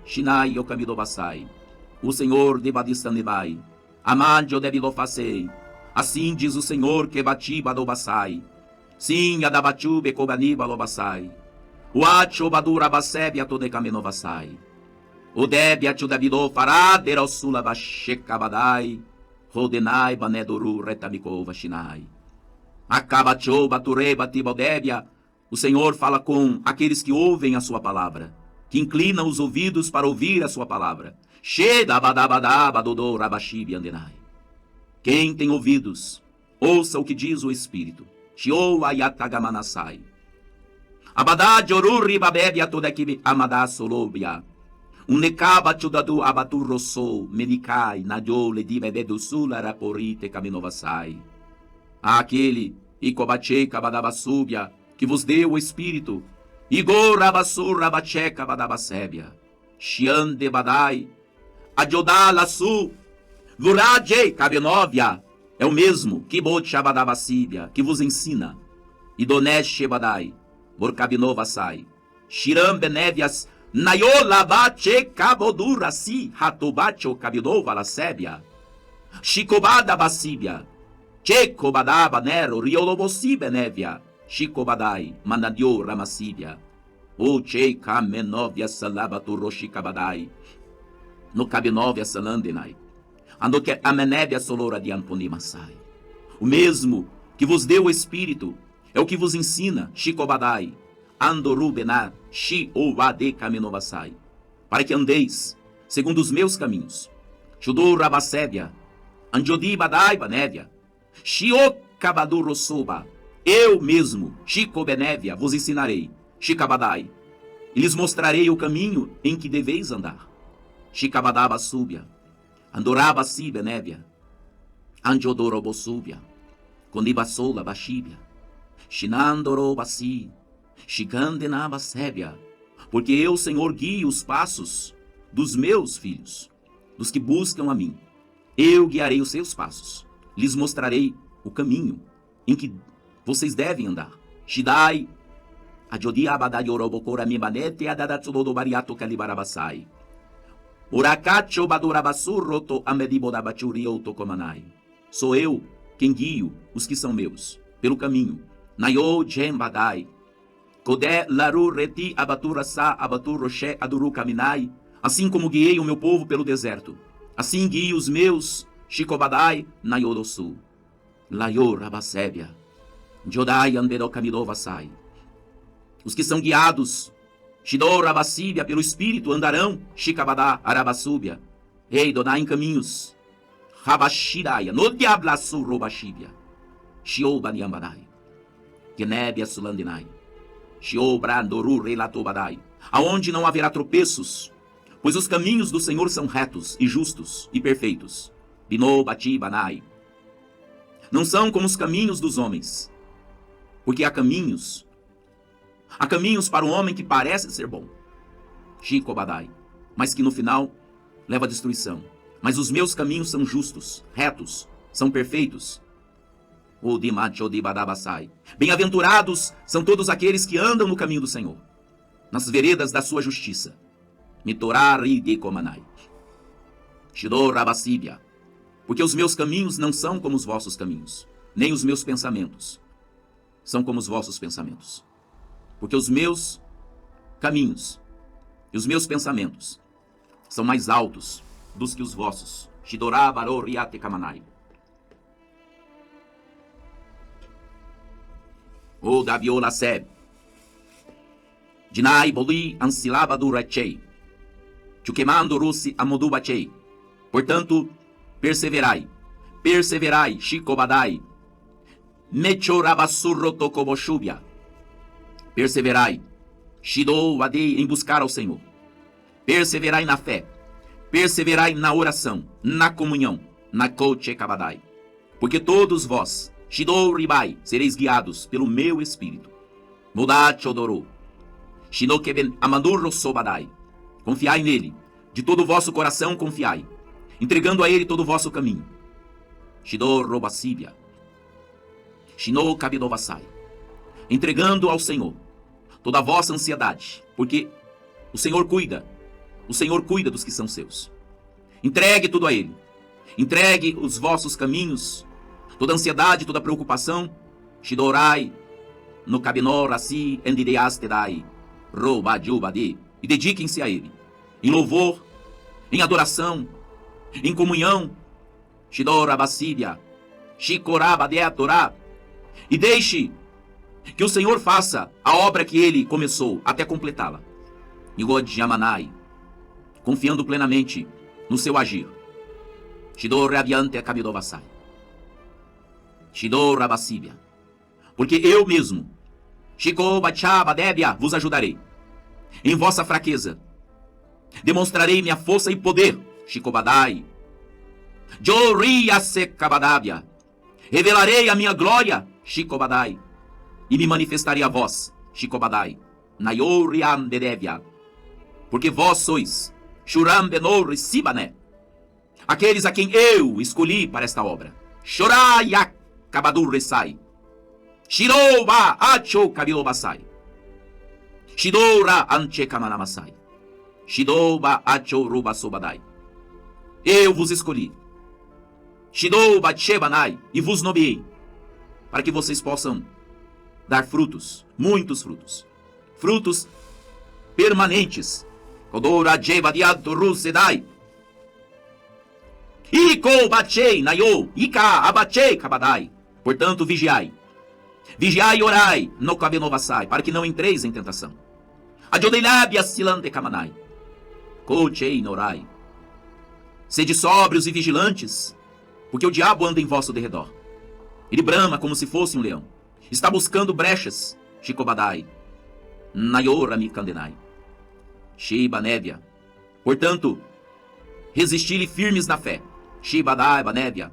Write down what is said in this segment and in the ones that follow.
Shinai Yokamidobasai. O Senhor de Badistanebai. Amandio de Bilofasei. Assim diz o Senhor que batiba do Basai. Sim, Adabachube Kobaniba Lobasai. O Acho Badura Basebia Todekamenovasai. O Debia Chudabido Faradera Sula Bashekabadai. Rodenai Banedoru Retabikova Shinai. Acabacho Batureba Tibodébia. O Senhor fala com aqueles que ouvem a sua palavra, que inclinam os ouvidos para ouvir a sua palavra. Quem tem ouvidos, ouça o que diz o Espírito. Shioayatagamanasai. Abadá Joruri Babébia Todekibi Amadá Solobia. Unekaba Chudadu Abaturroso Menikai Nadio Ledi Bebedu Sularapurite Kaminovasai. Aquele Ikobache Kabadabasúbia que vos deu o Espírito. Igor Rabassur Rabacheca Badabasébia. Xiande Badai. Adjodalasu. Vuraje Kabenóvia. É o mesmo que Botchabadabasíbia que vos ensina. Idonesh Badai. Borkabinovasai. Shiram Benévias. Nayolabache Kabodurasi. Hatobacho Kabinova Lasébia. Chicobada Basíbia. Checobadaba Nero Riolobosi Benévia. Chicobadai, Manadio Ramassíbia. O Cheika Menovia Salabatu Roshikabadai. No Cabinovia Salandenai. Andoque Amenébia Solora de Antonimasai. O mesmo que vos deu o Espírito é o que vos ensina, Chicobadai. Andorubenar, Shiovade Kamenovasai. Para que andeis segundo os meus caminhos. Chudur Rabasébia. Anjodi Badai Banévia. Shiokabadu Rosoba. Eu mesmo, Chico Benévia, vos ensinarei, Chicabadai, e lhes mostrarei o caminho em que deveis andar. Chicabadaba Súbia, Andorabasi Benévia, Anjodorobosúbia, Condibasola Bashíbia, Shinandorobasi, Chicandenabasébia, porque eu, Senhor, guio os passos dos meus filhos, dos que buscam a mim. Eu guiarei os seus passos, lhes mostrarei o caminho em que vocês devem andar. Shidai, Ajodi Abadai Orobokora Mimanete Adadatsudo Bariato Calibarabasai. Urakacho Badurabasurroto Amedibodabachurioto Komanai. Sou eu quem guio os que são meus pelo caminho. Nayo Jem Badai. Kodé Laru Reti Abaturasa Abaturroché Aduru Kaminai. Assim como guiei o meu povo pelo deserto, assim guio os meus, Chicobadai, Nayodosu. Layo Rabasébia. Jodai Andero Kamidovasai. Os que são guiados, Shidor Rabasíbia, pelo Espírito andarão, Chicabadá, Arabasúbia. Rei Donai em caminhos, Rabashidaya, no Diablasu Robashíbia. Shiobaniambadai. Genébia Sulandinai. Shiobrandorur Relatobadai. Aonde não haverá tropeços, pois os caminhos do Senhor são retos e justos e perfeitos. Binobati Banai. Não são como os caminhos dos homens, porque há caminhos para o homem que parece ser bom, Chicobadai, mas que no final leva à destruição. Mas os meus caminhos são justos, retos, são perfeitos. O Dimadjodibadabasai. Bem-aventurados são todos aqueles que andam no caminho do Senhor, nas veredas da sua justiça. Mitorari de Komanai. Shidor Rabasíbia. Porque os meus caminhos não são como os vossos caminhos, nem os meus pensamentos são como os vossos pensamentos. Porque os meus caminhos e os meus pensamentos são mais altos dos que os vossos. Shidorá Baror Riate Kamanai. O Daviola Seb. Dinai Boli Ansilabadu Rachei. Chukemando Russi Amodubachei. Portanto, perseverai, Chicobadai. Mechorabasurrotokoboshubia. Perseverai, Shidou Adei, em buscar ao Senhor. Perseverai na fé, perseverai na oração, na comunhão, na Kochekabadai. Porque todos vós, Shidou Ribai, sereis guiados pelo meu Espírito. Mudat Chodoro. Shinokeben Amandurro Sobadai. Confiai nele, de todo o vosso coração confiai, entregando a ele todo o vosso caminho. Shidor Robasíbia. Shino Kabidovasai. Entregando ao Senhor toda a vossa ansiedade, porque o Senhor cuida O Senhor cuida dos que são seus. Entregue tudo a Ele. Entregue os vossos caminhos, toda ansiedade, toda preocupação. Shidorai, no cabinor assim, endireastedai, robadjubadi. E dediquem-se a Ele, em louvor, em adoração, em comunhão. Shidorabasíbia, Shikorabadeatorá. E deixe que o Senhor faça a obra que Ele começou até completá-la. Igodjamanai, confiando plenamente no seu agir. Shidorabiante Kabidovasai. Shidorabasíbia. Porque eu mesmo, Shikobachabadébia, vos ajudarei. Em vossa fraqueza, demonstrarei minha força e poder. Shikobadai. Joriasekabadabia. Revelarei a minha glória. Shikobadai. E me manifestarei a vós. Shikobadai. Nayoriandedevia. Porque vós sois Shurambenor Sibané, aqueles a quem eu escolhi para esta obra. Shorayak Kabadur Resai. Shiroba Acho Kabilobasai. Shidora Anchekamanamassai. Shidoba Acho Rubasobadai. Eu vos escolhi. Shidoba Chebanai. E vos nomeei. Para que vocês possam dar frutos. Muitos frutos. Frutos permanentes. Kodora Jebadiato Rusedai. Iko Bachei Nayo. Ika Abachei Kabadai. Portanto, vigiai. Vigiai e orai no Kabenovasai, para que não entreis em tentação. Ajodeilabia Silante Kamanai. Kochei Norai. Sede sóbrios e vigilantes, porque o diabo anda em vosso derredor. Ele brama como se fosse um leão. Está buscando brechas. Shikobadai. Nayorami Kandenai. Shiba Nébia. Portanto, resisti-lhe firmes na fé. Shibadai Banébia.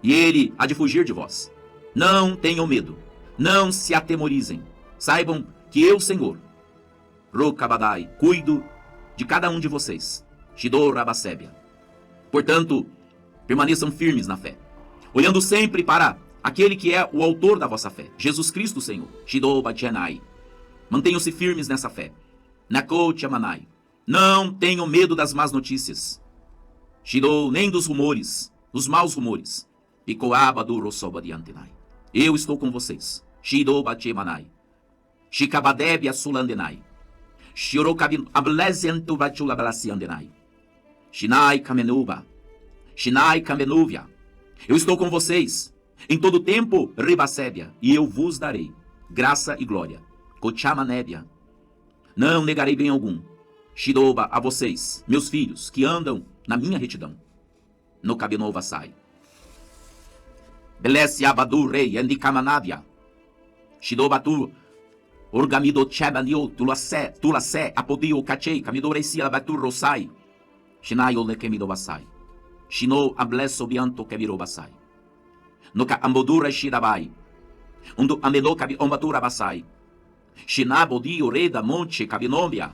E ele há de fugir de vós. Não tenham medo. Não se atemorizem. Saibam que eu, Senhor, Rokabadai, cuido de cada um de vocês. Shidorabasébia. Portanto, permaneçam firmes na fé, olhando sempre para aquele que é o autor da vossa fé, Jesus Cristo, Senhor. Shidobachenai. Mantenham-se firmes nessa fé. Nakochamanai. Não tenham medo das más notícias. Shidou, nem dos rumores, dos maus rumores. Pikoabadu rosobadiantenai. Eu estou com vocês. Shidobachemanai. Shikabadebia sulandenai. Shirokabin ablezentu bachulabalaciandenai. Shinai kamenuba. Shinai kamenuvia. Eu estou com vocês. Em todo tempo, ribasébia. E eu vos darei graça e glória. Kochamanébia. Não negarei bem algum. Shidoba a vocês, meus filhos, que andam na minha retidão. No Kabenovasai. Belesse abadu rei endikamanavia. Shidobatu orgamido chebanio tulase apodio kachei kamidoresi abatu rosai. Shinayo lekemidobasai. Shino ablesso bianto kevirobasai. No ka ambodura shirabai. Undo ameno kabi ombatura basai. Shinabodio reda monte kabinomia.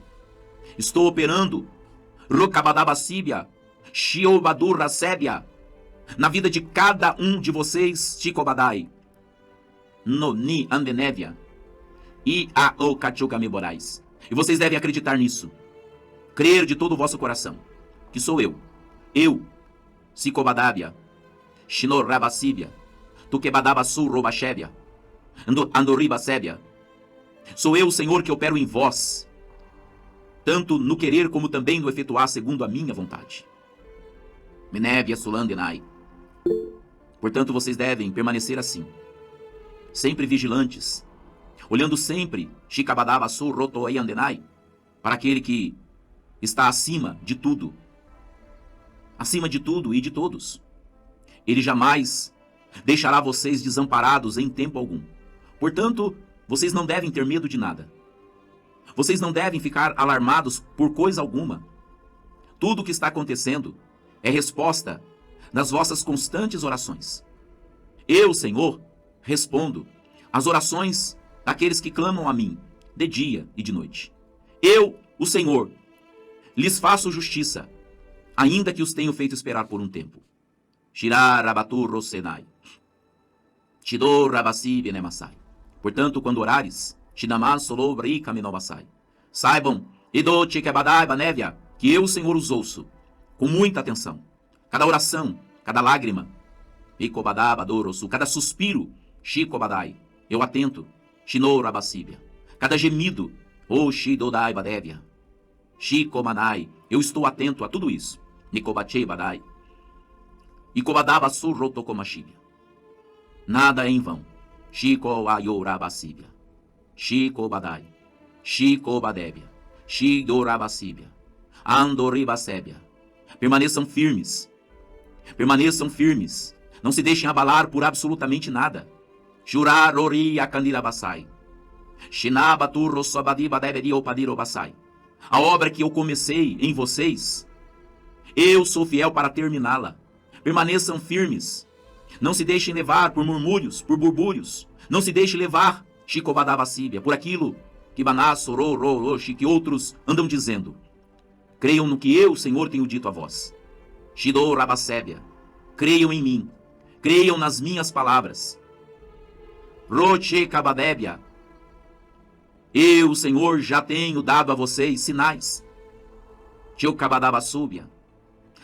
Estou operando Rokabadabasíbia, Shiobadurra Sébia, na vida de cada um de vocês, Chikobadai, Noni Andenévia, e a Okachugamiborais. E vocês devem acreditar nisso, crer de todo o vosso coração, que sou eu, Sikobadabia, Shinorabasíbia, Tukebadabasu Robashébia, Andoribasébia. Sou eu, Senhor, que opero em vós, tanto no querer como também no efetuar segundo a minha vontade. Menevia Sulandenai. Portanto, vocês devem permanecer assim, sempre vigilantes, olhando sempre Shikabadabasu Rotoeiandenai, para aquele que está acima de tudo e de todos. Ele jamais deixará vocês desamparados em tempo algum. Portanto, vocês não devem ter medo de nada. Vocês não devem ficar alarmados por coisa alguma. Tudo o que está acontecendo é resposta das vossas constantes orações. Eu, Senhor, respondo às orações daqueles que clamam a mim, de dia e de noite. Eu, o Senhor, lhes faço justiça, ainda que os tenho feito esperar por um tempo. Shirarabatu Rosenai. Shidorabasi Benemasai. Portanto, quando orares, Shinaman Solobri Kaminobasai. Saibam, Ido Chikebadai Banevia, que eu, Senhor, os ouço com muita atenção. Cada oração, cada lágrima, cada suspiro, Shikobadai, eu atento, Shinorabasíbia. Cada gemido, Shidodai Badébia, Shikomanai, eu estou atento a tudo isso. Nikobachei Badai. Ikobadaba Surrotokomashibia. Nada é em vão. Shikoayorabasíbia. Shikobadai. Shikobadébia. Shidorabasíbia. Andoribasébia. Permaneçam firmes. Permaneçam firmes. Não se deixem abalar por absolutamente nada. Shurarori akandirabasai. Shinabaturro sobadibadebedi opadirobasai. A obra que eu comecei em vocês, eu sou fiel para terminá-la. Permaneçam firmes. Não se deixem levar por murmúrios, por burbúrios. Não se deixem levar, Shikobadabasíbia, por aquilo que Banassororoshi, que outros andam dizendo. Creiam no que eu, Senhor, tenho dito a vós. Shidorabasébia. Creiam em mim. Creiam nas minhas palavras. Rochekabadébia. Eu, Senhor, já tenho dado a vocês sinais. Chokabadabasúbia.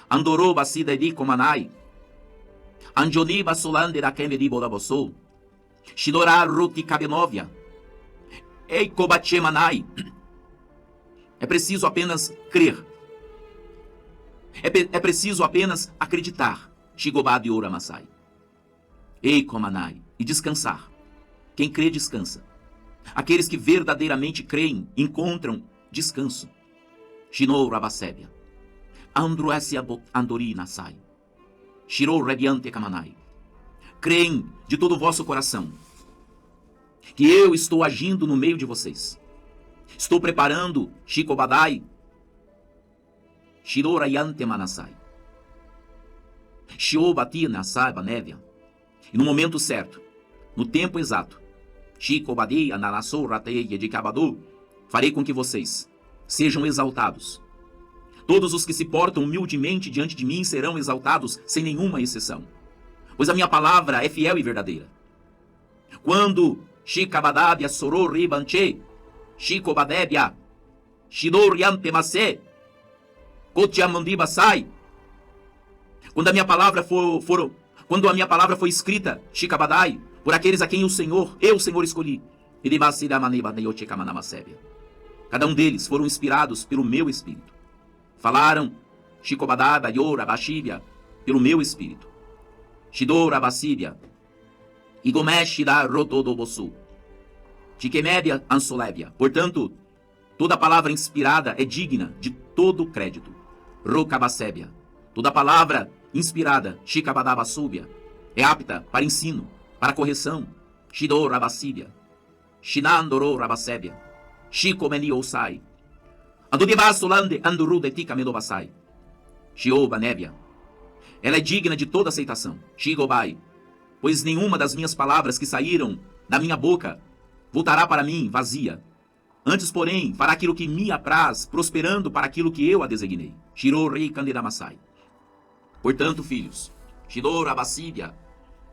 Andorobasida komanai. Anjoniba solande da kemedi bodabossou. Shidorar ruti kabenovia. Eikobachemanai. É preciso apenas crer. É preciso apenas acreditar. Shigobadi oramasai. Eikomanai. E descansar. Quem crê, descansa. Aqueles que verdadeiramente creem, encontram descanso. Shinou rabasébia. Androesia andori nasai. Shirou rebiante kamanai. Creem de todo o vosso coração que eu estou agindo no meio de vocês. Estou preparando Shikobadai. Shirorayante manasai. Shiobati nasai banévia. E no momento certo, no tempo exato, Shikobadi ananassou rateia de Kabadu, farei com que vocês sejam exaltados. Todos os que se portam humildemente diante de mim serão exaltados, sem nenhuma exceção. Pois a minha palavra é fiel e verdadeira. Quando Shikabadabia soror ribanche, Shikobadebia, Shidoriantemase, Kotiamandibasai. Quando a minha palavra foi escrita, Shikabadai, por aqueles a quem eu, Senhor, escolhi. Cada um deles foram inspirados pelo meu Espírito. Falaram, Shikobadaba, Yora, Bashibia, pelo meu Espírito. Shidora, Basíbia, Igomeshida, Rotodobosu, Tikemédia, Ansolébia. Portanto, toda palavra inspirada é digna de todo crédito. Rokabasébia. Toda palavra inspirada, Shikabadabasúbia, é apta para ensino, para correção. Shidor Rabasíbia, Shinandoro Rabasébia, Shikomeni Osai, Andudibasolande Andurudetika Medobasai, Shiobanébia. Ela é digna de toda aceitação. Shigobai, pois nenhuma das minhas palavras que saíram da minha boca voltará para mim vazia. Antes, porém, fará aquilo que me apraz, prosperando para aquilo que eu a designei. Shirorei Kandedamasai. Portanto, filhos, Shidor Abasíbia,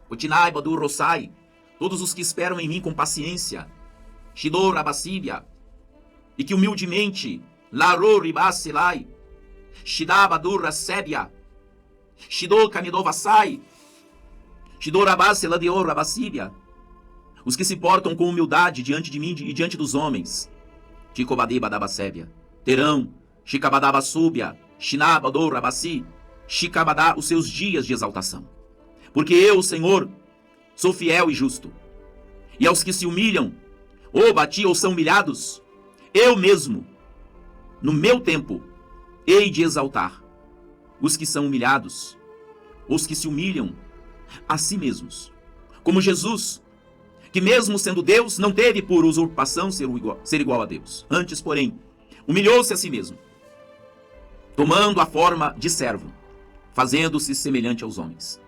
Otinai Badur Rosai, todos os que esperam em mim com paciência, Shidor Abasíbia, e que humildemente, Laror Ribasilai, Shidabadur Rasébia, Shidor Kamidovasai, Shidor Abaseladior Abasíbia, os que se portam com humildade diante de mim e diante dos homens, Tikobadibadabasébia, terão, Shikabadabasúbia, Shinabador Abasi, Shikabadá, os seus dias de exaltação. Porque eu, Senhor, sou fiel e justo. E aos que se humilham, ou bati ou são humilhados, eu mesmo, no meu tempo, hei de exaltar os que são humilhados, os que se humilham a si mesmos. Como Jesus, que mesmo sendo Deus, não teve por usurpação ser igual a Deus. Antes, porém, humilhou-se a si mesmo, tomando a forma de servo, fazendo-se semelhante aos homens.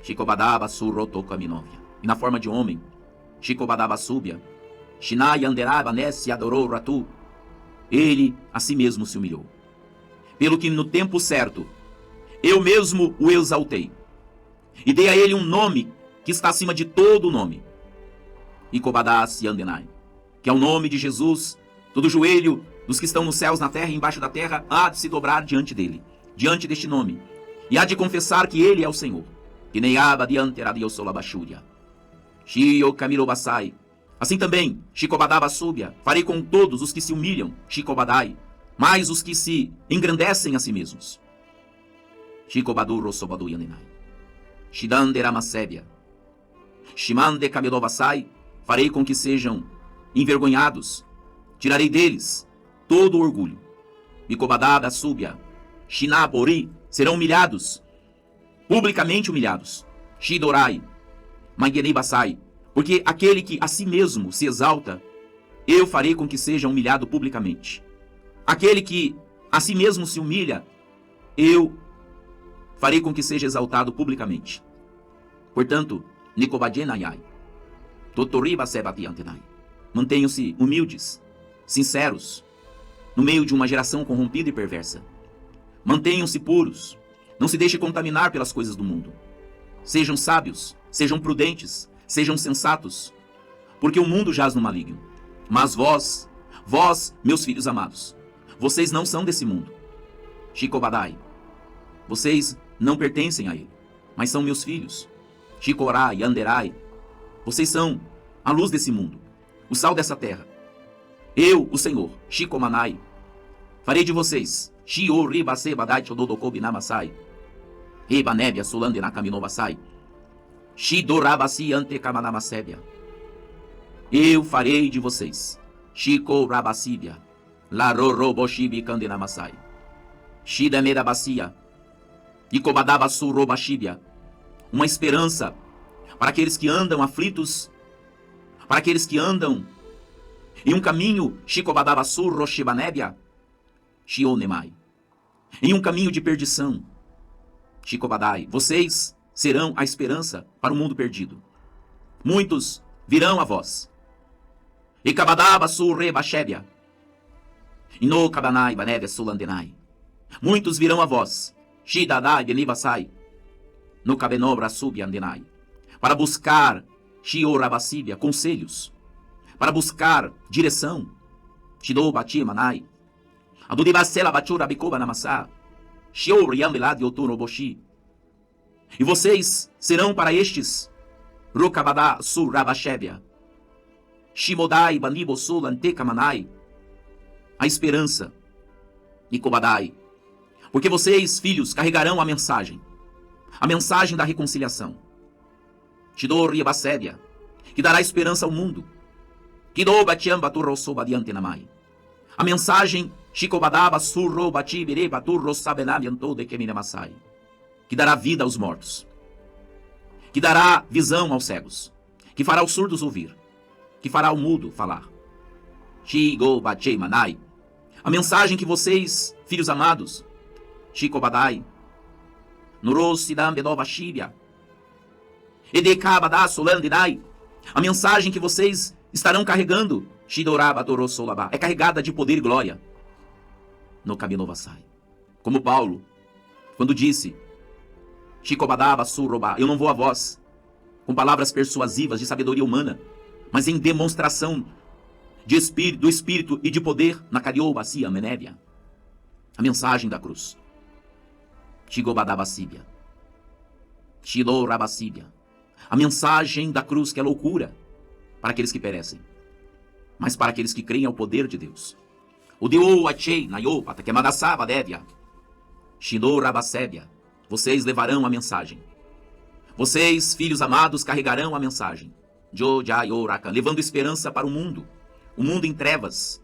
Shikobadaba surrotokaminóvia. E na forma de homem, Shikobadaba súbia, Shinai anderaba nesse adorou ratu. Ele a si mesmo se humilhou. Pelo que no tempo certo, eu mesmo o exaltei. E dei a ele um nome que está acima de todo nome. Ikobadá Siandenai. Que é o nome de Jesus, todo joelho dos que estão nos céus, na terra e embaixo da terra, há de se dobrar diante dele, diante deste nome, e há de confessar que ele é o Senhor. Que nem aba diante era Deus solabachúria. Shio Camilo Basai. Assim também, Shikobadaba Súbia, farei com todos os que se humilham, Shikobadai, mais os que se engrandecem a si mesmos. Shikobadu Rosobadu Yanenai. Shidanderama Sébia. Shimande Camilo Basai, farei com que sejam envergonhados, tirarei deles todo o orgulho. Mikobadaba Súbia. Shinabori, serão humilhados, publicamente humilhados. Shidorai. Mangenei Basai. Porque aquele que a si mesmo se exalta, eu farei com que seja humilhado publicamente. Aquele que a si mesmo se humilha, eu farei com que seja exaltado publicamente. Portanto, Nikobajenayai, Totoriba Sebatiantenai, mantenham-se humildes, sinceros, no meio de uma geração corrompida e perversa. Mantenham-se puros, não se deixem contaminar pelas coisas do mundo. Sejam sábios, sejam prudentes, sejam sensatos, porque o mundo jaz no maligno. Mas vós, meus filhos amados, vocês não são desse mundo. Shikobadai, vocês não pertencem a ele, mas são meus filhos. Shikorai, Anderai, vocês são a luz desse mundo, o sal dessa terra. Eu, o Senhor, Shikomanai, farei de vocês, Shio Ribase Badai Chododokobi Namasai, Ribanébia Solande Nakaminobasai, Shidorabasi ante Kamanamasébia. Eu farei de vocês, Shiko Rabasíbia, Laroroboshibi Kandenamasai, Shidameda Bacia, Ikobadabasu Robashibia, uma esperança para aqueles que andam aflitos, para aqueles que andam em um caminho, Shikobadabasu Roshibanébia, Shionemai, em um caminho de perdição, Shikobadai, vocês serão a esperança para o mundo perdido. Muitos virão a vós. Ikabadabasu Rebashébia, Inokabanai Banébia Sulandenai, muitos virão a vós, Shidadai Benibasai, no Kabenobra Subiandenai, para buscar Shiorabasíbia, conselhos, para buscar direção, Shidobati Manai, Adudibasela Bachura Bikoba Namassá, Shior Yambelad Yotuno Boshi. E vocês serão para estes Rokabadá Surabashébia, Shimodai Banibo Solantekamanai, a esperança, Nikobadai, porque vocês, filhos, carregarão a mensagem da reconciliação. Shidor Yabasébia, que dará esperança ao mundo. Kidobatiamba Turrosobadiantenamai, a mensagem Shikobadaba Surrobati Bireba Turrosabenamianto de Keminamasai, que dará vida aos mortos, que dará visão aos cegos, que fará os surdos ouvir, que fará o mudo falar. Shigobachei Manai, a mensagem que vocês, filhos amados, Shikobadai, Nurosidam Bedovashibia, Edekabadá Solandinai, a mensagem que vocês estarão carregando, Shidoraba Torosolabá, é carregada de poder e glória, no Kaminovasai. Como Paulo, quando disse, Shikobadaba Surroba, eu não vou a vós, com palavras persuasivas de sabedoria humana, mas em demonstração do Espírito e de poder na Cariobacia Menébia. A mensagem da cruz. Shigobadabasíbia. Shilorabasíbia. A mensagem da cruz, que é loucura para aqueles que perecem, mas para aqueles que creem ao poder de Deus. O Deu Achei, Nayopata, que Madassava Dévia. Shilorabasébia. Vocês levarão a mensagem. Vocês, filhos amados, carregarão a mensagem. Jojayoraka, levando esperança para o mundo em trevas.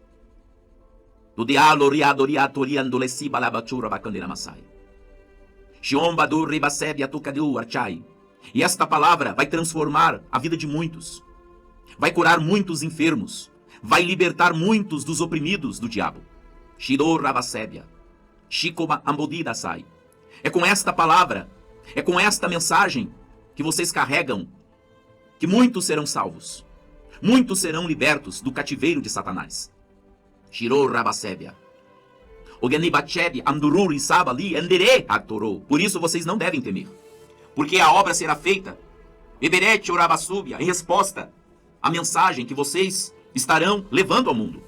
Do dialoriadoriatoriandolesi balabachura bacandiramasai. Shiombadu ribasebia tukadu archai. E esta palavra vai transformar a vida de muitos. Vai curar muitos enfermos. Vai libertar muitos dos oprimidos do diabo. Shidor rabasebia. Shikoma ambodidasai. É com esta palavra, é com esta mensagem que vocês carregam, que muitos serão salvos. Muitos serão libertos do cativeiro de Satanás. Shiror rabasebia. Ogenibacheb andururi sabali endere atorou. Por isso vocês não devem temer, porque a obra será feita. Eberet orabasúbia, em resposta à mensagem que vocês estarão levando ao mundo.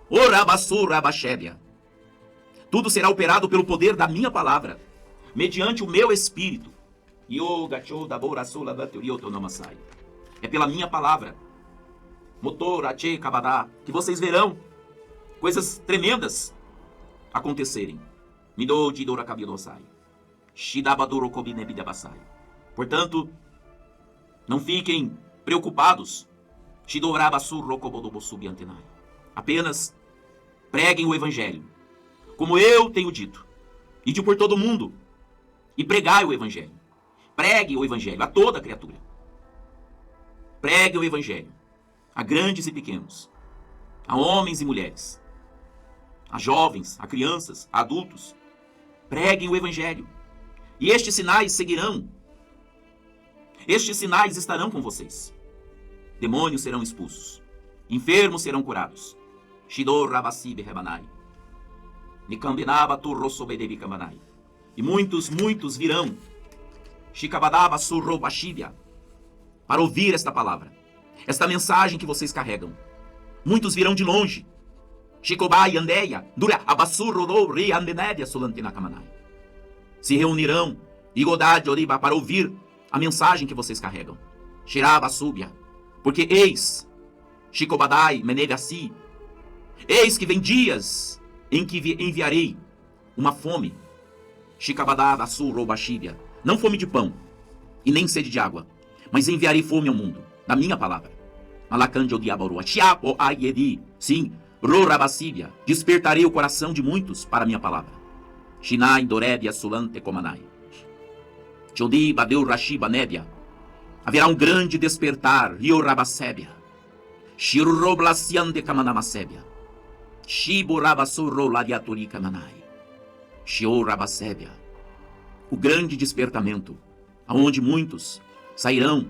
Orabassurabaxébia. Tudo será operado pelo poder da minha palavra, mediante o meu espírito. É pela minha palavra, que vocês verão coisas tremendas acontecerem. Portanto, não fiquem preocupados. Apenas preguem o evangelho, como eu tenho dito. Ide por todo mundo e pregai o evangelho. Pregue o evangelho a toda criatura. Pregue o evangelho a grandes e pequenos, a homens e mulheres, a jovens, a crianças, a adultos. Preguem o evangelho. E estes sinais seguirão. Estes sinais estarão com vocês. Demônios serão expulsos. Enfermos serão curados. E muitos virão para ouvir esta palavra, esta mensagem que vocês carregam. Muitos virão de longe. Se reunirão para ouvir a mensagem que vocês carregam. Porque eis que vem dias em que enviarei uma fome. Não fome de pão e nem sede de água, mas enviarei fome ao mundo, da minha palavra. Sim, despertarei o coração de muitos para a minha palavra. Haverá um grande despertar. O grande despertamento, aonde muitos sairão.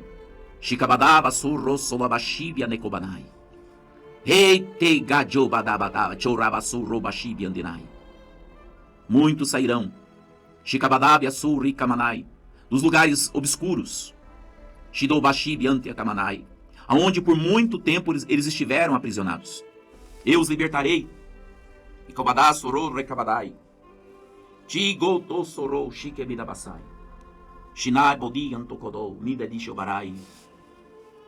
Muitos sairão dos lugares obscuros, aonde por muito tempo eles estiveram aprisionados. Eu os libertarei.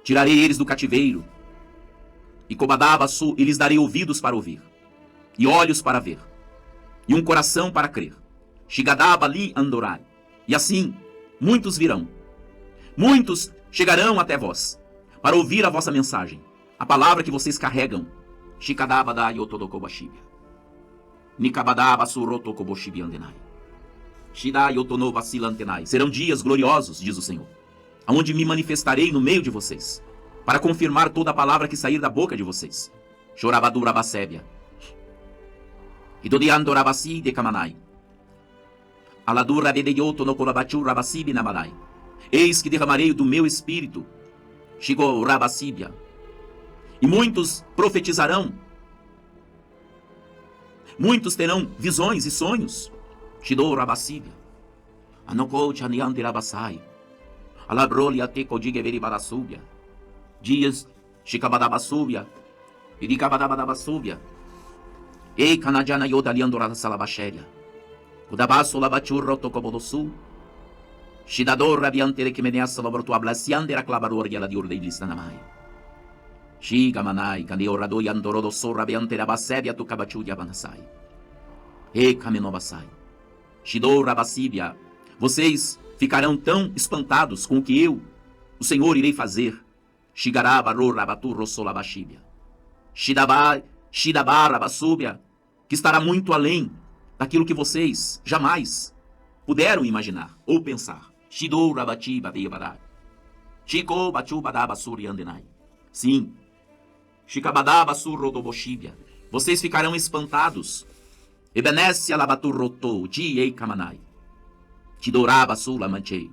Tirarei eles do cativeiro. E lhes darei ouvidos para ouvir, e olhos para ver, e um coração para crer. E assim, muitos virão. Muitos chegarão até vós, para ouvir a vossa mensagem, a palavra que vocês carregam. Serão dias gloriosos, diz o Senhor, aonde me manifestarei no meio de vocês, para confirmar toda a palavra que sair da boca de vocês. Eis que derramarei do meu espírito. E muitos profetizarão. Muitos terão visões e sonhos. Dias Ei canadiana yodaliandora salabasheria. Kudabaso labachurro tokobodosu. Shidador rabiante que meneassa laborto ablasiande la clabaror yala diur de listanamai. Shiga manai candeorado yandorodo sorrabiante la basebia tu cabachudia banasai. E camenobasai. Shidor rabasibia. Vocês ficarão tão espantados com o que eu, o Senhor, irei fazer. Shigaraba rorabaturro solabashibia. Shidabarabasubia, que estará muito além daquilo que vocês jamais puderam imaginar ou pensar. Sim, vocês ficarão espantados. Ebenesse alabaturrotou, diei kamanai. Tidorabasula manchei.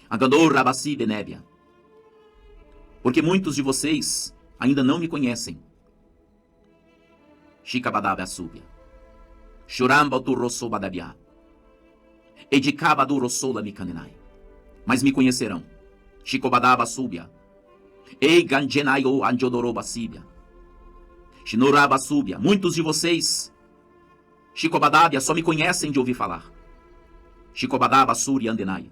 Agandorabasi benébia. Porque muitos de vocês ainda não me conhecem. Shikabadabasubia. Churamba turrosobadabia. Edicabadurossola mikanenai. Mas me conhecerão. Shikobadabasubia. Ei ganjenaio anjodorobasibia. Shinoraba Súbia, muitos de vocês, Shikobadabia, só me conhecem de ouvir falar. Shikobadaba Suri Andenai.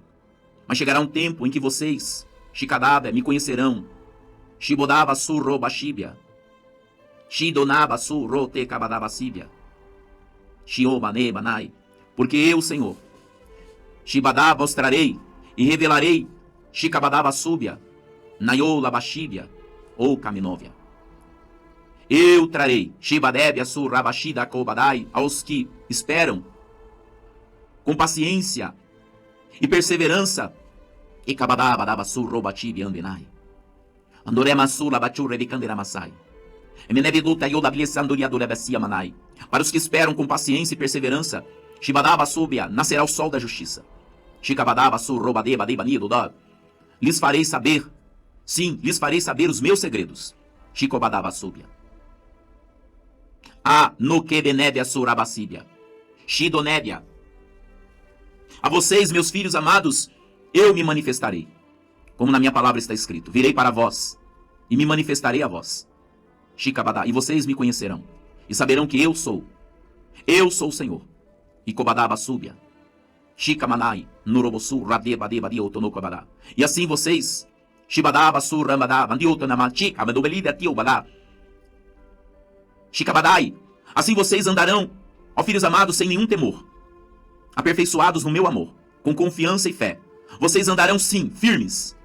Mas chegará um tempo em que vocês, Shikadabia, me conhecerão. Shibodaba Surrobashibia. Shidonaba Surrote Kabadabasíbia. Shiomane Banai. Porque eu, Senhor, Shibadá mostrarei e revelarei Shikabadaba Súbia, Nayola Bashibia, ou Kaminóvia. Eu trarei Shibadébia Surrabashida Kobadai aos que esperam com paciência e perseverança. E Kabadabadaba Surrobachibi Andenai. Andorema Sula Bachure Bicanderamasai. Emeneviduta Yodabliessanduria Durebesia Manai. Para os que esperam com paciência e perseverança, Shibadaba Súbia, nascerá o sol da justiça. Shikabadaba Surrobadeba Debanidudá. Lhes farei saber, sim, lhes farei saber os meus segredos. Shikobadaba Súbia. A Nokebenébia Surabasíbia. Shidonébia. A vocês, meus filhos amados, eu me manifestarei. Como na minha palavra está escrito, virei para vós e me manifestarei a vós. Shikabadá, e vocês me conhecerão e saberão que eu sou o Senhor. E Kobadaba Súbia. Shikamanai, Nurobosu, Radeba, Debadi, Otonokobadá. E assim vocês, Shibadaba, Surambadá, Bandiotonama, Chika, Bandobelida, Tiobadá. Shikabadai, assim vocês andarão, ó filhos amados, sem nenhum temor, aperfeiçoados no meu amor, com confiança e fé. Vocês andarão sim, firmes.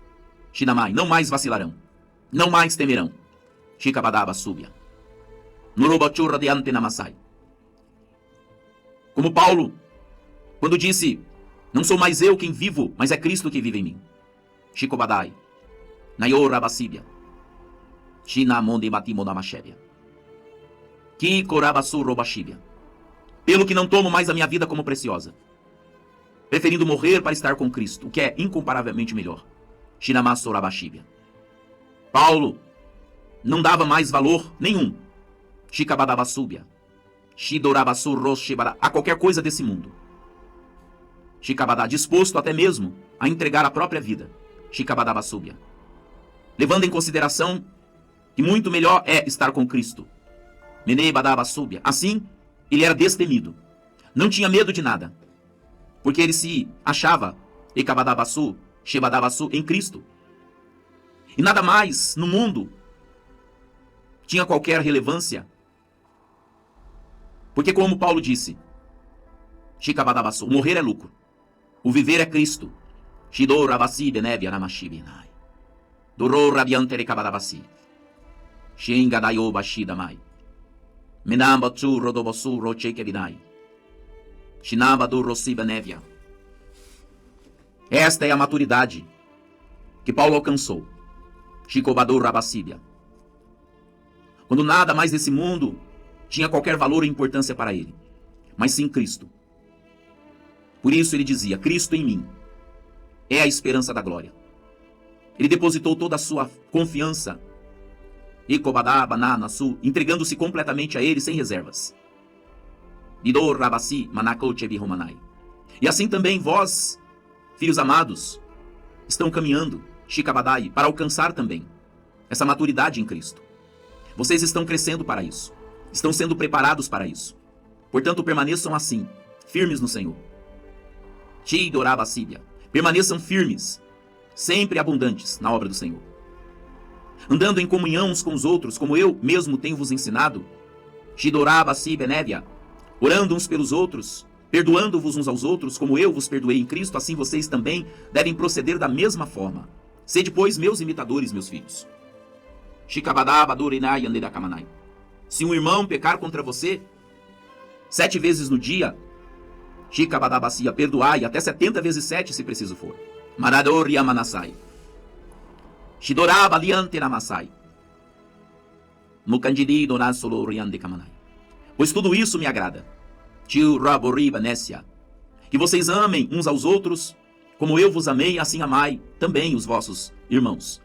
Shinamai, não mais vacilarão, não mais temerão. Shikabadaba Súbia. Nurobochurra de Antenamasai. Como Paulo, quando disse, não sou mais eu quem vivo, mas é Cristo que vive em mim. Shikobadai. Nayora Basíbia. Shinamonde Batimonamashébia. Kikorabasurrobashibia. Pelo que não tomo mais a minha vida como preciosa, preferindo morrer para estar com Cristo, o que é incomparavelmente melhor. Shinamasurabashibia. Paulo não dava mais valor nenhum. Shikabadabasúbia. Shidorabasurroshibara. A qualquer coisa desse mundo. Shikabadá, disposto até mesmo a entregar a própria vida. Shikabadabasúbia. Levando em consideração que muito melhor é estar com Cristo. Menebadabasúbia. Assim, ele era destemido. Não tinha medo de nada. Porque ele se achava Ekabadabasu, Shebadabasu em Cristo. E nada mais no mundo tinha qualquer relevância. Porque como Paulo disse, Shikabadabasu, morrer é lucro. O viver é Cristo. Shidorabasi benevia namashibinai. Dororabiantere kabadabasi. Shingadayobashidamai. Menambatsu rodobosu rochekebinai. Shinabadu rosibenevia. Esta é a maturidade que Paulo alcançou. Shikobadu rabasíbia. Quando nada mais nesse mundo tinha qualquer valor ou importância para ele, mas sim Cristo. Por isso ele dizia, Cristo em mim é a esperança da glória. Ele depositou toda a sua confiança, entregando-se completamente a ele sem reservas. E assim também vós, filhos amados, estão caminhando, Shikabadai, para alcançar também essa maturidade em Cristo. Vocês estão crescendo para isso. Estão sendo preparados para isso. Portanto, permaneçam assim, firmes no Senhor. Permaneçam firmes, sempre abundantes na obra do Senhor. Andando em comunhão uns com os outros, como eu mesmo tenho vos ensinado. Orando uns pelos outros, perdoando-vos uns aos outros, como eu vos perdoei em Cristo, assim vocês também devem proceder da mesma forma. Sede, pois, meus imitadores, meus filhos. Se um irmão pecar contra você 7 vezes no dia, perdoai até 70 vezes 7, se preciso for. Marador Yamanasai. Shidoraba liante namasai. Mukandidi donasolo riande kamanai. Pois tudo isso me agrada. Tio raboriba nécia. Que vocês amem uns aos outros, como eu vos amei, assim amai também os vossos irmãos.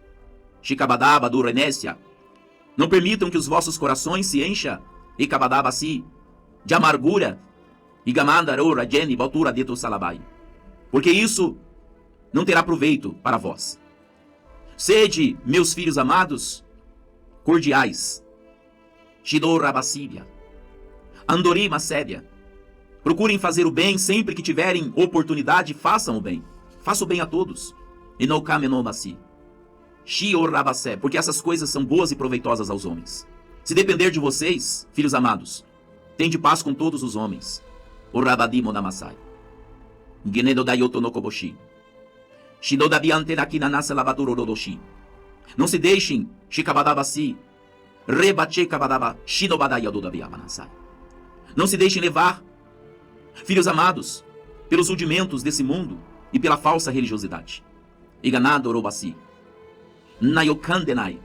Shikabadaba do renécia. Não permitam que os vossos corações se encham, Ekabadabasi, de amargura, e Gamandaro rajeni botura deto salabai. Porque isso não terá proveito para vós. Sede, meus filhos amados, cordiais. Shidor Rabasíbia. Andori Masébia. Procurem fazer o bem sempre que tiverem oportunidade, façam o bem. Faça o bem a todos. E não Kamenomasi. Shior Rabasé. Porque essas coisas são boas e proveitosas aos homens. Se depender de vocês, filhos amados, tende paz com todos os homens. O Rabadi Monamasai. Genedo Dayoto no Koboshi. Shinodabiante Nakinanasa Lavaduro Rodoshi. Não se deixem, Shikabadabasi, Rebache Kabadaba, Shinobadayadodabiamanasai. Não se deixem levar, filhos amados, pelos rudimentos desse mundo e pela falsa religiosidade. Iganado Orobasi. Nayokandenai.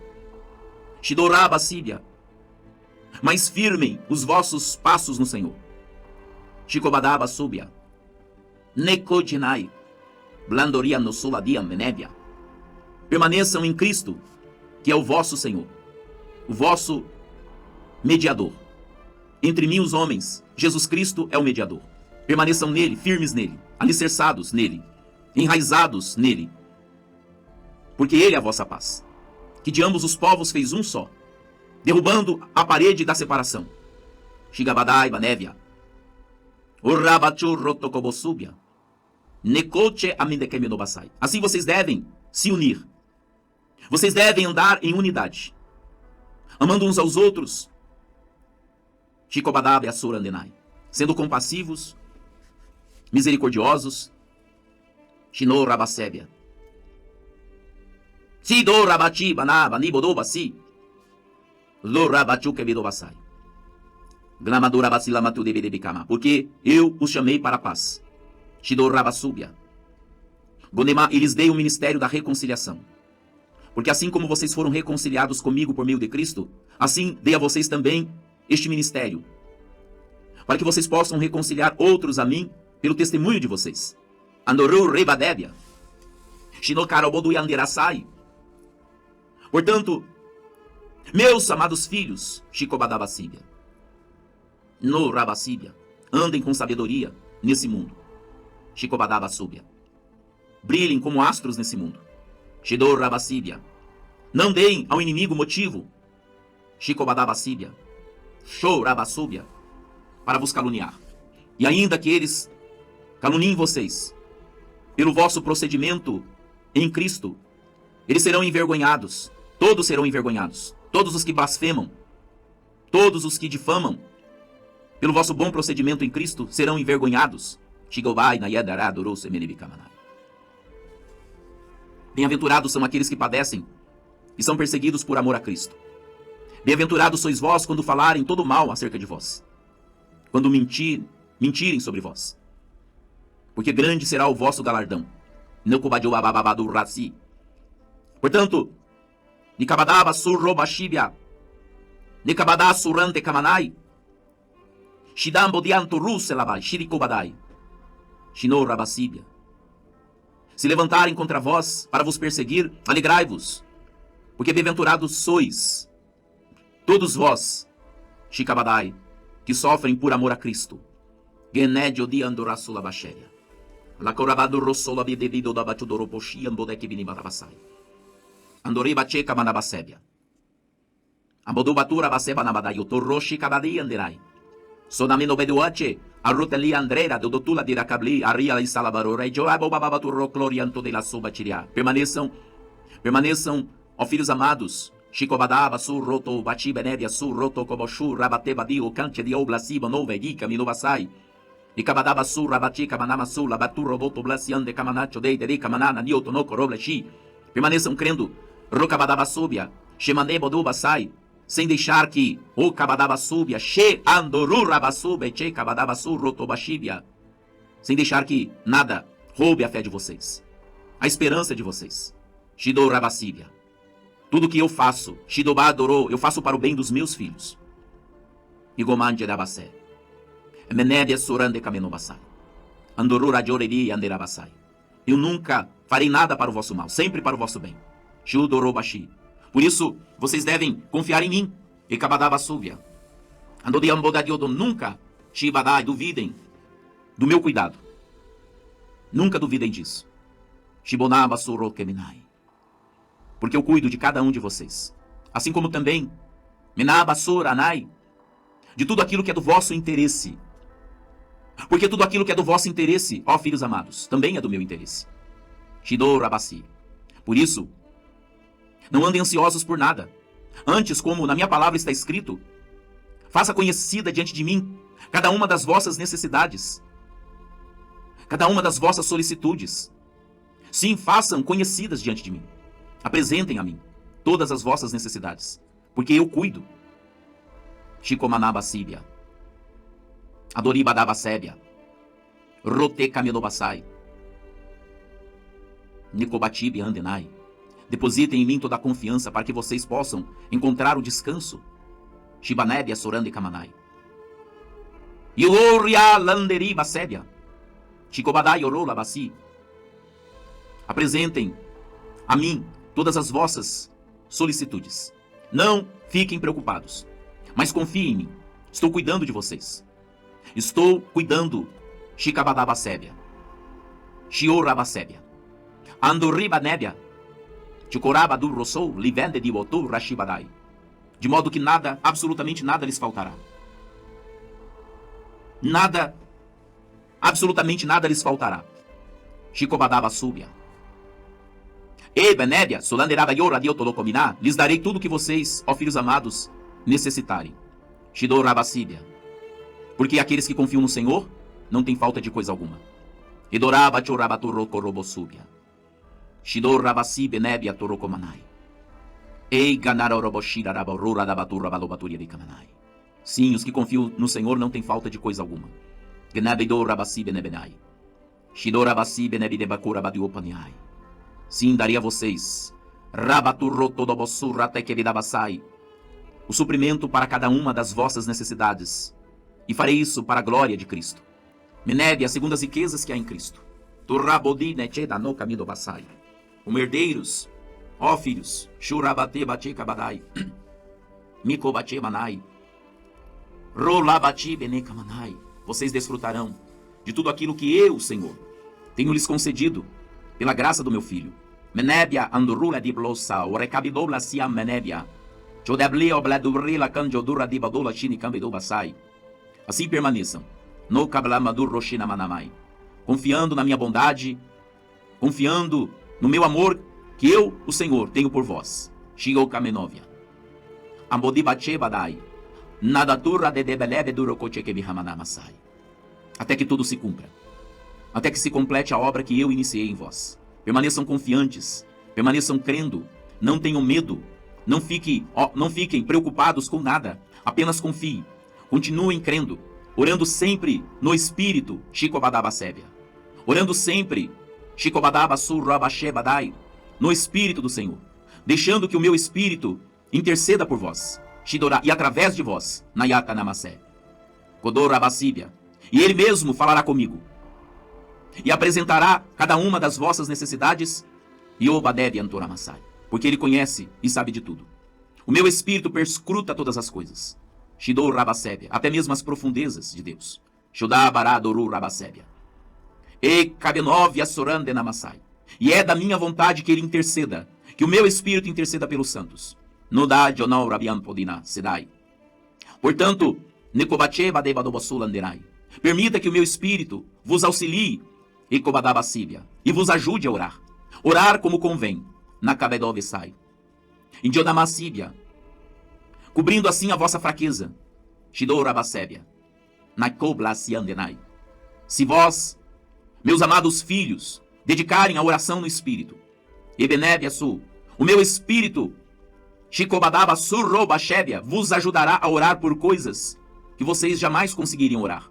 Shidorabasíbia. Mas firmem os vossos passos no Senhor. Shikobadaba Súbia. Nekodinai. Blandoria no Suladia Menébia. Permaneçam em Cristo, que é o vosso Senhor, o vosso mediador. Entre mim e os homens, Jesus Cristo é o mediador. Permaneçam nele, firmes nele, alicerçados nele, enraizados nele, porque ele é a vossa paz, que de ambos os povos fez um só, derrubando a parede da separação. Shigabadai Banévia. Urrabachurrotokobosúbia. Nekoche Amindekemenobasai. Assim vocês devem se unir. Vocês devem andar em unidade, amando uns aos outros, Shikobadabe Asurandenai, sendo compassivos, misericordiosos, Shino Rabasébia. Sido Rabati Banaba Nibodobasi, Lo Rabachukevidobasai. Glamadura Basilamatu Debedebikama, porque eu os chamei para a paz. Shido Rabasúbia. Gonema, e lhes dei o ministério da reconciliação. Porque assim como vocês foram reconciliados comigo por meio de Cristo, assim dei a vocês também este ministério, para que vocês possam reconciliar outros a mim pelo testemunho de vocês. Andoru Rebadébia. Shinokarobodu Yanderasai. Portanto, meus amados filhos, Shikobadabasíbia, no Rabasíbia, andem com sabedoria nesse mundo. Shikobadabasúbia. Brilhem como astros nesse mundo. Shidor Rabasíbia. Não deem ao inimigo motivo, Shikobadabasíbia, Show Rabasúbia, para vos caluniar. E ainda que eles caluniem vocês pelo vosso procedimento em Cristo, eles serão envergonhados. Todos serão envergonhados. Todos os que blasfemam, todos os que difamam pelo vosso bom procedimento em Cristo serão envergonhados. Shigobai na Yedaradoro Semenibikamanai. Bem-aventurados são aqueles que padecem e são perseguidos por amor a Cristo. Bem-aventurados sois vós quando falarem todo mal acerca de vós, quando mentirem sobre vós, porque grande será o vosso galardão. Portanto, Nikabadaba surrobashibia, Nikabadá surante kamanai, Shidambo dianto ruselabai, Shirikobadai, Shino Rabasíbia. Se levantarem contra vós para vos perseguir, alegrai-vos, porque bem-aventurados sois, todos vós, Shikabadai, que sofrem por amor a Cristo. Genédio de Andorasula Bachéria. Lacorabado Rossola Bidevido da Batudoroposhi Ambodek Binibarabasai. Andori Bacheca Manabasébia. Ambodubatura Baseba Nabadayo Torroshi Kabadi Anderai. Sonamino Beduache, Arroteli Andrera, Dodotula de Racabli, Aria e Salabaro, Joabo Babaturro Clorianto de la Subachiria. Permaneçam, ó filhos amados, Shikobadaba, Surroto, Bachi Benevia, Surroto, Koboshu, Rabateba Dio, Cante de Oblasiba, Nova Gica, Minobasai. E Kabadaba Sur, Rabati, Kamanama Sul, Labaturro, Boto, Blasian de Kamanacho, Deideri, Kamanana, Nioto, Noko, Robleshi. Permaneçam crendo, Rokabadaba Súbia, Shemanebo do Basai, sem deixar que o Kabadaba Súbia, She Andoru Rabasúbia, Che Kabadaba Sur, Rotobashibia, sem deixar que nada roube a fé de vocês, a esperança de vocês. Shidou Rabasíbia. Tudo que eu faço, Shidobá adorou, eu faço para o bem dos meus filhos. Igomande Rabasé. Menébia Surande Kamenobasai. Andoru Rajoreri Anderabasai. Eu nunca farei nada para o vosso mal, sempre para o vosso bem. Shudorobashi. Por isso, vocês devem confiar em mim. E Kabadaba Súbia. Andodiambodadiodo, nunca, Shibadai, duvidem do meu cuidado. Nunca duvidem disso. Shibonaba Surokeminai. Porque eu cuido de cada um de vocês. Assim como também Menabasoranai, de tudo aquilo que é do vosso interesse. Porque tudo aquilo que é do vosso interesse, ó filhos amados, também é do meu interesse. Shidorabasi. Por isso, não andem ansiosos por nada. Antes, como na minha palavra está escrito, faça conhecida diante de mim cada uma das vossas necessidades, cada uma das vossas solicitudes. Sim, façam conhecidas diante de mim. Apresentem a mim todas as vossas necessidades, porque eu cuido. Shikomanabasíbia. Adoribadabasébia. Rotekamedobasai. Nicobatibe andenai. Depositem em mim toda a confiança para que vocês possam encontrar o descanso. Shibanébia sorande kamanai. Yoria landeriba sébia. Chicobadai orolabasi. Apresentem a mim todas as vossas solicitudes. Não fiquem preocupados, mas confiem em mim. Estou cuidando de vocês. Estou cuidando. Chicabadabasébia. Chiorabasébia. Andoribanébia. Chicorabadurrossou livende de botou rashibadai. De modo que nada, absolutamente nada lhes faltará. Nada, absolutamente nada lhes faltará. Chicobadabasúbia. Ebenébia, solanderaba yora diotolocominá, lhes darei tudo o que vocês, ó filhos amados, necessitarem. Shidorabasíbia. Porque aqueles que confiam no Senhor não têm falta de coisa alguma. Edoraba chorabaturrocorobosúbia. Shidorabasi benébia torocomanai. Ei ganaroroboshirarabororadabaturrabalobaturia de kamanai. Sim, os que confiam no Senhor não têm falta de coisa alguma. Gnabidorabasi benebenai. Shidorabasi benebidebacurabadiopaneai. Sim, daria a vocês rabaturrotodobosurratequevidabasai, o suprimento para cada uma das vossas necessidades. E farei isso para a glória de Cristo. Menébia, segundo as riquezas que há em Cristo. Turrabodi necheda no caminho basai. Como herdeiros, ó filhos, shurabate bate kabadai. Mikobate manai. Rolabati benekamanai. Vocês desfrutarão de tudo aquilo que eu, Senhor, tenho lhes concedido pela graça do meu Filho. Menébia andurula di blossa, orecabidola siam menébia. Chodeblia obladurila canjodura di badola chini cambidobasai. Assim permaneçam, no kablamadur roshina manamai, confiando na minha bondade, confiando no meu amor que eu, o Senhor, tenho por vós. Shigokamenovia. Ambodibache badai. Nadaturra de debelebe durokochekebihamanamasai. Até que tudo se cumpra. Até que se complete a obra que eu iniciei em vós. Permaneçam confiantes, permaneçam crendo, não tenham medo, não fiquem preocupados com nada, apenas confiem, continuem crendo, orando sempre no Espírito, Shikobadabasébia, orando sempre, Shikobadabasurrabashebadai, no Espírito do Senhor, deixando que o meu Espírito interceda por vós, Shidorá, e através de vós, Nayaka Namasé, Kodorabasíbia, e Ele mesmo falará comigo, e apresentará cada uma das vossas necessidades, Yobadeb Antoramasai, porque Ele conhece e sabe de tudo. O meu espírito perscruta todas as coisas, Shidor Rabasébia, até mesmo as profundezas de Deus. Shudabaraduru Rabasébia. E Kabenov Assorande Namasai. E é da minha vontade que Ele interceda, que o meu espírito interceda pelos santos. Nodad Onau Rabiam Podina Sedai. Portanto, Nekobache Badebadobasulanderai. Permita que o meu espírito vos auxilie e vos ajude a orar. Orar como convém. Na Kabedovesai. Indionamassíbia. Cobrindo assim a vossa fraqueza. Shidorabasébia. Na Koblasiandenai. Se vós, meus amados filhos, dedicarem a oração no espírito. Ebenebiasu. O meu espírito, Shikobadaba Surrobashébia, vos ajudará a orar por coisas que vocês jamais conseguiriam orar.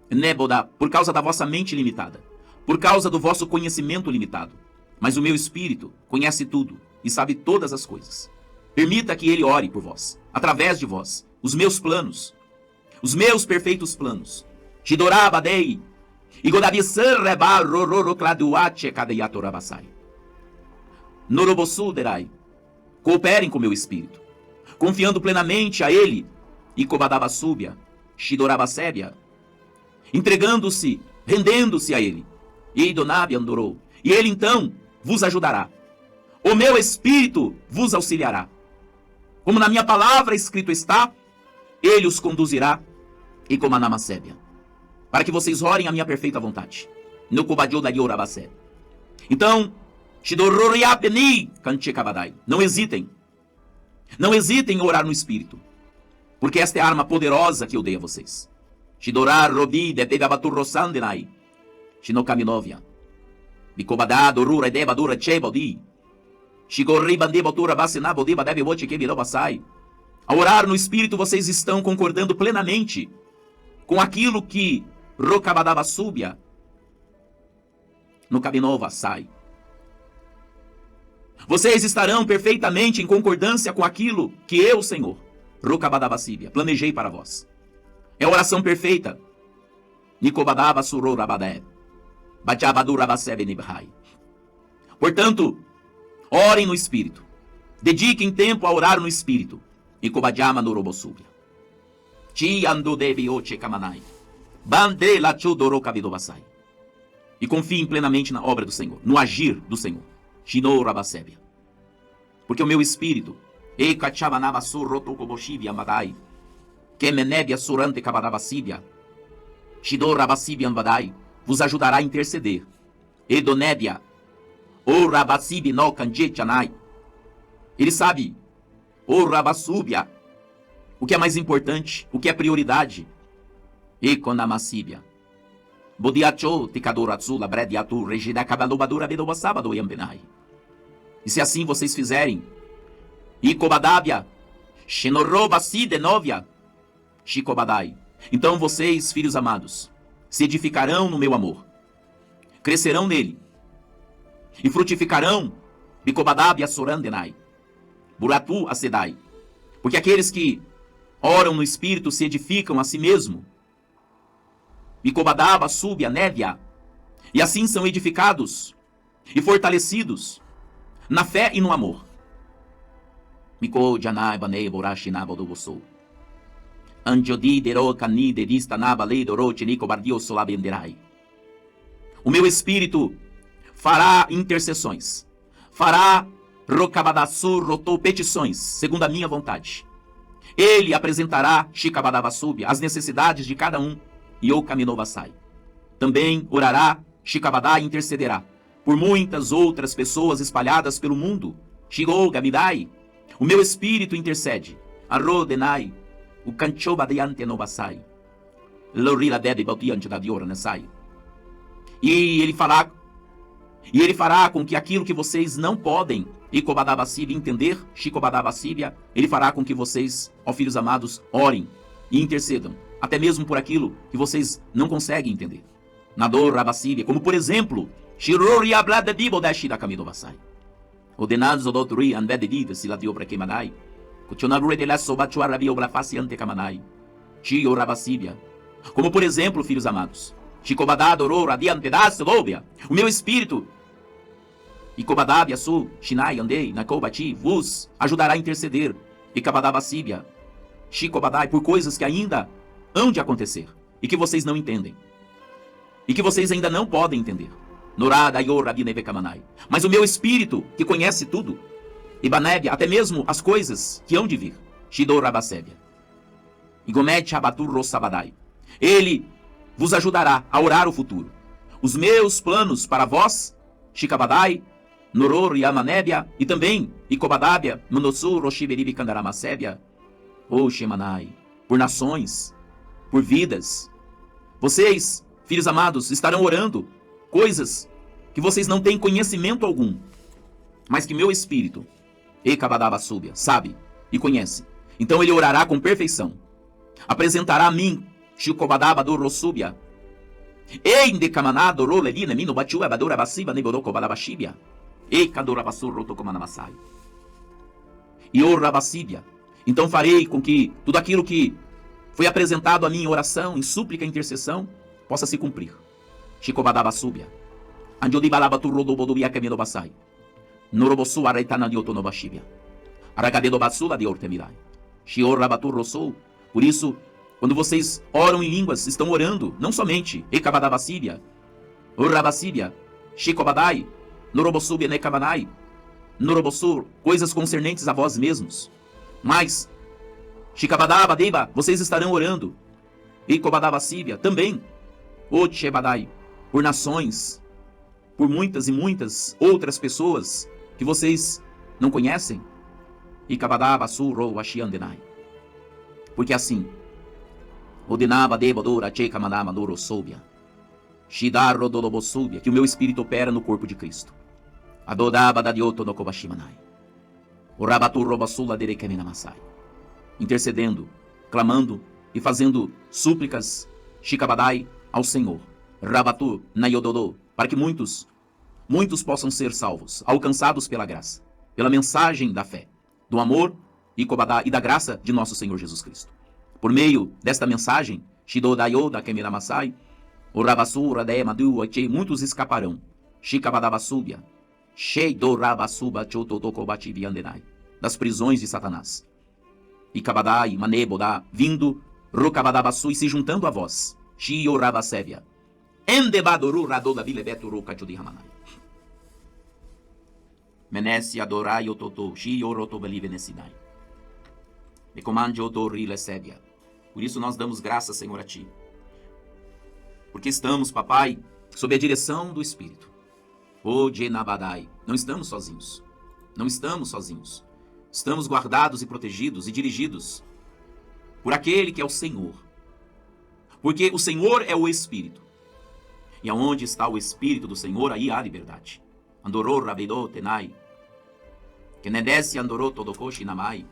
Neboda, por causa da vossa mente limitada, por causa do vosso conhecimento limitado. Mas o meu espírito conhece tudo e sabe todas as coisas. Permita que ele ore por vós, através de vós, os meus planos, os meus perfeitos planos. Shidorabadei, Igodabisar reba rororocladuache kadeiatorabasai. Norobosuderai. Cooperem com meu espírito, confiando plenamente a ele, Ikobadabasúbia, Shidorabasébia, entregando-se, rendendo-se a ele, Eidonabi andorou, e ele então vos ajudará. O meu espírito vos auxiliará. Como na minha palavra escrito está, ele os conduzirá e como a Namasébia, para que vocês orem a minha perfeita vontade. No Kobadio da Yorabasé. Então, não hesitem. Não hesitem em orar no Espírito, porque esta é a arma poderosa que eu dei a vocês. Shidorar Robi de Begabaturrosandenai. Shinokaminovia. Bicobadado Rura Debadura Chebodi. Shigorribandebatura Basinabodiba Debibote Kebirobasai. Ao orar no Espírito, vocês estão concordando plenamente com aquilo que Rokabadaba Súbia no Cabinova sai. Vocês estarão perfeitamente em concordância com aquilo que eu, Senhor, Rokabadabasíbia, planejei para vós. É a oração perfeita. Nikobadaba Surorabadé. Bajabadurabasebe Nibhai. Portanto, orem no Espírito. Dediquem tempo a orar no Espírito. Nikobadjama Norobosúbia. Ti ando debioche kamanai. Bande lachudorokabidobasai. E confiem plenamente na obra do Senhor, no agir do Senhor. Shino Rabasébia. Porque o meu espírito, Ekachabanabasurrotokoboshibia Madai, Kemenebia Surante Kabadabasíbia, Shido Rabasíbia Madai, vos ajudará a interceder. Edonébia, O Rabasibi no Kanjechanai. Ele sabe, O Rabasúbia, o que é mais importante, o que é prioridade. Econamasíbia. Bodiacho, Ticadoratsula, Brediatu, Regida, Cabalobadura, Bedobasabado, Yambenai. E se assim vocês fizerem, Icobadabia, Xenorobasi de Novia, Chicobadai. Então vocês, filhos amados, se edificarão no meu amor, crescerão nele, e frutificarão, Bicobadabia, Sorandenai, Buratu, Acedai. Porque aqueles que oram no Espírito se edificam a si mesmo, Bicobadaba, Súbia, Névia, e assim são edificados e fortalecidos na fé e no amor. Miko janai banei borashinaba do vosso. Anjodi dero cani derista naba lei doro chinico bardio solabenderai. O meu espírito fará intercessões, fará rokabadassur rotou petições, segundo a minha vontade. Ele apresentará Shikabadabasúbia as necessidades de cada um. E o Kaminovasai. Também orará, Shikabadai intercederá por muitas outras pessoas espalhadas pelo mundo. Shigou Gamidai. O meu espírito intercede. Arrodenai. O Kanchobadiante Novasai. Lorila Dede Baldiante da Diora Nesai. E ele fará com que aquilo que vocês não podem, Ikobadabasíbia, entender, Shikobadabasíbia, ele fará com que vocês, ó filhos amados, orem e intercedam. Até mesmo por aquilo que vocês não conseguem entender. Nador Rabasíbia, como por exemplo, Shirori Ablada Dibo Dashi da Kamidovasai. Odenazo Dotri Anvedida Siladio Brekemanai. Kuchonarure de la Sobachuarabio Blafasi Antekamanai. Shio Rabasíbia. Como por exemplo, filhos amados, Shikobadadoro Radiante da Selobia. O meu espírito, Ikobadabia Su, Shinai Andei, Nakobati, vos ajudará a interceder. Ikabadabasíbia. Shikobadai, por coisas que ainda hão de acontecer, e que vocês não entendem, e que vocês ainda não podem entender. Mas o meu espírito, que conhece tudo, Ibanébia, até mesmo as coisas que hão de vir, ele vos ajudará a orar o futuro. Os meus planos para vós, Shikabadai, Noror Yamanébia, e também Ikobadabia, Munosu, Roshiberibi Kandaramasébia, ou Shemanai, por nações, por vidas. Vocês, filhos amados, estarão orando coisas que vocês não têm conhecimento algum, mas que meu espírito, Ekabadabasúbia, sabe e conhece. Então ele orará com perfeição. Apresentará a mim, Shikobadabadorosúbia, Eindekamanado rolelina mino batiu abadora basiba neborokobadabashibia, Ekadorabassurrotokomanamasai. E o Rabasíbia. Então farei com que tudo aquilo que foi apresentado a mim em oração, em súplica e intercessão, possa se cumprir. Shikobadabasúbia. Anjodibalabaturodobodobia kemidobasai. Norobosu arretana diotonobashibia. Aragadedobasula de ortemirai. Shiorrabaturrosou. Por isso, quando vocês oram em línguas, estão orando, não somente Ekabadabasíbia, Urrabasíbia, Shikobadai, Norobosúbia nekamanai, Norobosur, coisas concernentes a vós mesmos. Mas, Shikabadaba Deba, vocês estarão orando. E Kobadaba Síbia também. Otchebadai, por nações, por muitas e muitas outras pessoas que vocês não conhecem. E Kabadaba Suro Ashiandenai. Porque assim, Odenaba Debadora Chekamanama Doro Soubia. Shidaro Dolobosúbia, que o meu espírito opera no corpo de Cristo. Adodaba Dadioto no Kobashimanai. O Rabatu Robasula Derekeminamasai. Intercedendo, clamando e fazendo súplicas, Shikabadai, ao Senhor. Rabatu Nayododô, para que muitos possam ser salvos, alcançados pela graça, pela mensagem da fé, do amor e Kobadá e da graça de nosso Senhor Jesus Cristo. Por meio desta mensagem, Shidodayo da Keminamasai, o Rabasura de Madu, muitos escaparão. Shikabadabasúbia, Sheido Rabasuba Chototokobati Biandenai, das prisões de Satanás. E Kabadai, Manebodá, vindo, Rokabadabasu e se juntando a vós. Shio Rabasevia. Endebadoru Radoda Vilebetu Kachudi Hamanai. Menesi adorai ototo, Shio Rotobali Venesinai. Me comande odori Lesevia. Por isso nós damos graças, Senhor, a Ti. Porque estamos, papai, sob a direção do Espírito. O Jenabadai. Não estamos sozinhos. Não estamos sozinhos. Estamos guardados e protegidos e dirigidos por aquele que é o Senhor. Porque o Senhor é o Espírito. E aonde está o Espírito do Senhor, aí há liberdade. Andorô Rabidô Tenai. Kenedesse Andorô Todokoshi Namai.